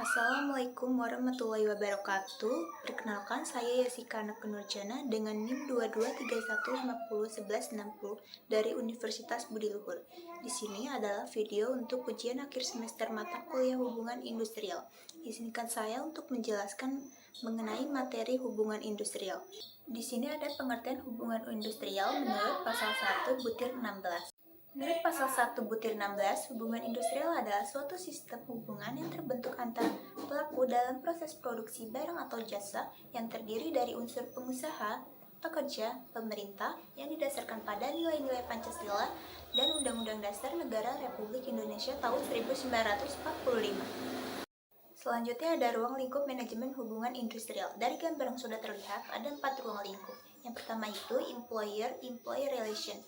Assalamualaikum warahmatullahi wabarakatuh. Perkenalkan, saya Yasika Anak Nurjana dengan NIM 2231501160 dari Universitas Budi Luhur. Di sini adalah video untuk ujian akhir semester mata kuliah hubungan industrial. Izinkan saya untuk menjelaskan mengenai materi hubungan industrial. Di sini ada pengertian hubungan industrial menurut pasal 1 butir 16. Menurut pasal 1 butir 16, hubungan industrial adalah suatu sistem hubungan yang terbentuk antara pelaku dalam proses produksi barang atau jasa yang terdiri dari unsur pengusaha, pekerja, pemerintah yang didasarkan pada nilai-nilai Pancasila dan Undang-Undang Dasar Negara Republik Indonesia tahun 1945. Selanjutnya ada ruang lingkup manajemen hubungan industrial. Dari gambar yang sudah terlihat, ada 4 ruang lingkup. Yang pertama itu employer-employee relation,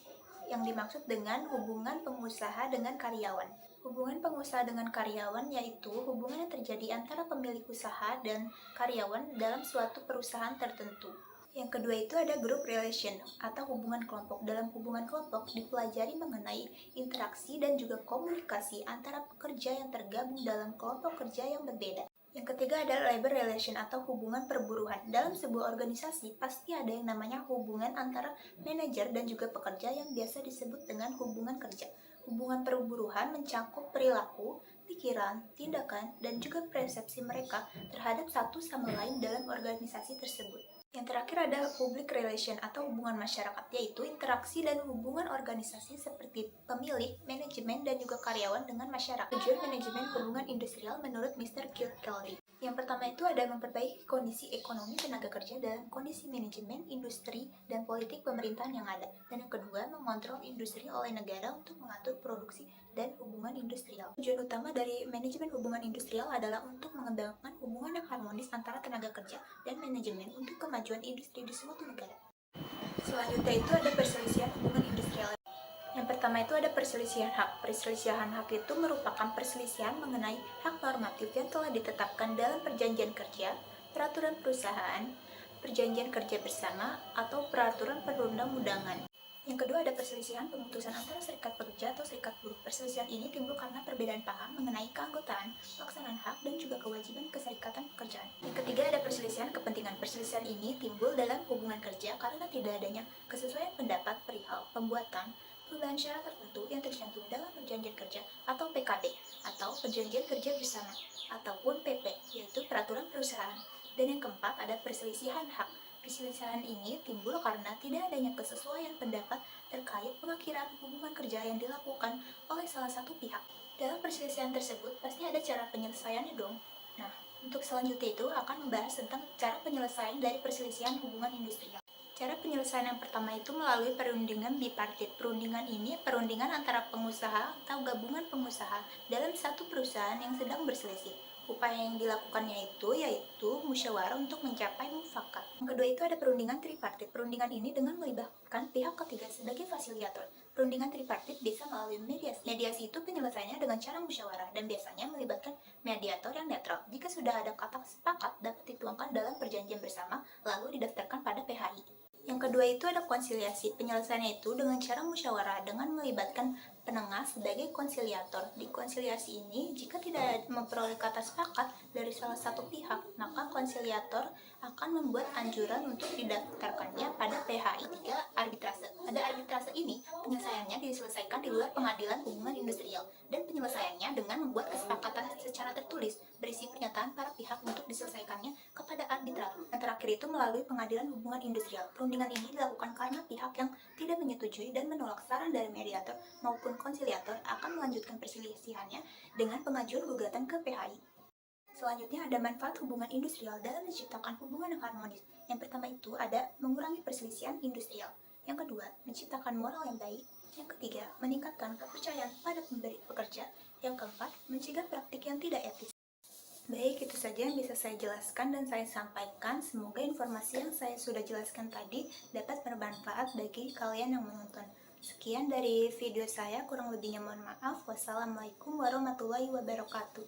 yang dimaksud dengan hubungan pengusaha dengan karyawan. Hubungan pengusaha dengan karyawan yaitu hubungan yang terjadi antara pemilik usaha dan karyawan dalam suatu perusahaan tertentu. Yang kedua itu ada group relation atau hubungan kelompok. Dalam hubungan kelompok dipelajari mengenai interaksi dan juga komunikasi antara pekerja yang tergabung dalam kelompok kerja yang berbeda. Yang ketiga ada labor relation atau hubungan perburuhan. Dalam sebuah organisasi pasti ada yang namanya hubungan antara manajer dan juga pekerja yang biasa disebut dengan hubungan kerja. Hubungan perburuhan mencakup perilaku, pikiran, tindakan, dan juga persepsi mereka terhadap satu sama lain dalam organisasi tersebut. Yang terakhir ada public relation atau hubungan masyarakat, yaitu interaksi dan hubungan organisasi seperti pemilik, manajemen, dan juga karyawan dengan masyarakat. Tujuan manajemen hubungan industrial menurut Mr. Kirkcaldy. Yang pertama itu ada memperbaiki kondisi ekonomi tenaga kerja dalam kondisi manajemen, industri, dan politik pemerintahan yang ada. Dan yang kedua, mengontrol industri oleh negara untuk mengatur produksi dan hubungan industrial. Tujuan utama dari manajemen hubungan industrial adalah untuk mengembangkan hubungan yang harmonis antara tenaga kerja dan manajemen untuk kemajuan industri di suatu negara. Selanjutnya itu ada perselisihan hubungan industrial. Yang pertama itu ada perselisihan hak. Perselisihan hak itu merupakan perselisihan mengenai hak normatif yang telah ditetapkan dalam perjanjian kerja, peraturan perusahaan, perjanjian kerja bersama, atau peraturan perundang-undangan. Yang kedua ada perselisihan pemutusan antara serikat pekerja atau serikat buruh. Perselisihan ini timbul karena perbedaan paham mengenai keanggotaan, pelaksanaan hak, dan juga kewajiban keserikatan pekerjaan. Yang ketiga ada perselisihan kepentingan. Perselisihan ini timbul dalam hubungan kerja karena tidak adanya kesesuaian pendapat perihal pembuatan perubahan syarat tertentu yang tercantum dalam perjanjian kerja atau PKB atau perjanjian kerja bersama ataupun PP, yaitu peraturan perusahaan. Dan yang keempat ada perselisihan hak. Perselisihan ini timbul karena tidak adanya kesesuaian pendapat terkait pengakhiran hubungan kerja yang dilakukan oleh salah satu pihak. Dalam perselisihan tersebut pasti ada cara penyelesaiannya dong. Nah, untuk selanjutnya itu akan membahas tentang cara penyelesaian dari perselisihan hubungan industrial. Cara penyelesaian yang pertama itu melalui perundingan bipartit. Perundingan ini perundingan antara pengusaha atau gabungan pengusaha dalam satu perusahaan yang sedang berselisih. Upaya yang dilakukannya itu yaitu musyawarah untuk mencapai mufakat. Yang kedua itu ada perundingan tripartit. Perundingan ini dengan melibatkan pihak ketiga sebagai fasilitator. Perundingan tripartit bisa melalui mediasi. Mediasi itu penyelesaiannya dengan cara musyawarah dan biasanya melibatkan mediator yang netral. Jika sudah ada kata sepakat dapat dituangkan dalam perjanjian bersama lalu didaftarkan pada PHI. Yang kedua itu ada konsiliasi. Penyelesaiannya itu dengan cara musyawarah dengan melibatkan penengah sebagai konsiliator. Di konsiliasi ini, jika tidak memperoleh kata sepakat dari salah satu pihak, maka konsiliator akan membuat anjuran untuk didaftarkannya pada PHI. Tiga, arbitrase. Pada arbitrase ini, penyelesaiannya diselesaikan di luar pengadilan hubungan industrial dan penyelesaiannya dengan membuat kesepakatan secara tertulis berisi pernyataan para pihak untuk diselesaikannya kepada arbitrator. Yang terakhir itu melalui pengadilan hubungan industrial. Perundingan ini dilakukan karena pihak yang tidak menyetujui dan menolak saran dari mediator maupun konsiliator akan melanjutkan perselisihannya dengan pengajuan gugatan ke PHI. Selanjutnya ada manfaat hubungan industrial dalam menciptakan hubungan yang harmonis. Yang pertama itu ada mengurangi perselisihan industrial. Yang kedua, menciptakan moral yang baik. Yang ketiga, meningkatkan kepercayaan pada pemberi pekerja. Yang keempat, mencegah praktik yang tidak etis. Baik, itu saja yang bisa saya jelaskan dan saya sampaikan. Semoga informasi yang saya sudah jelaskan tadi dapat bermanfaat bagi kalian yang menonton. Sekian dari video saya, kurang lebihnya mohon maaf. Wassalamualaikum warahmatullahi wabarakatuh.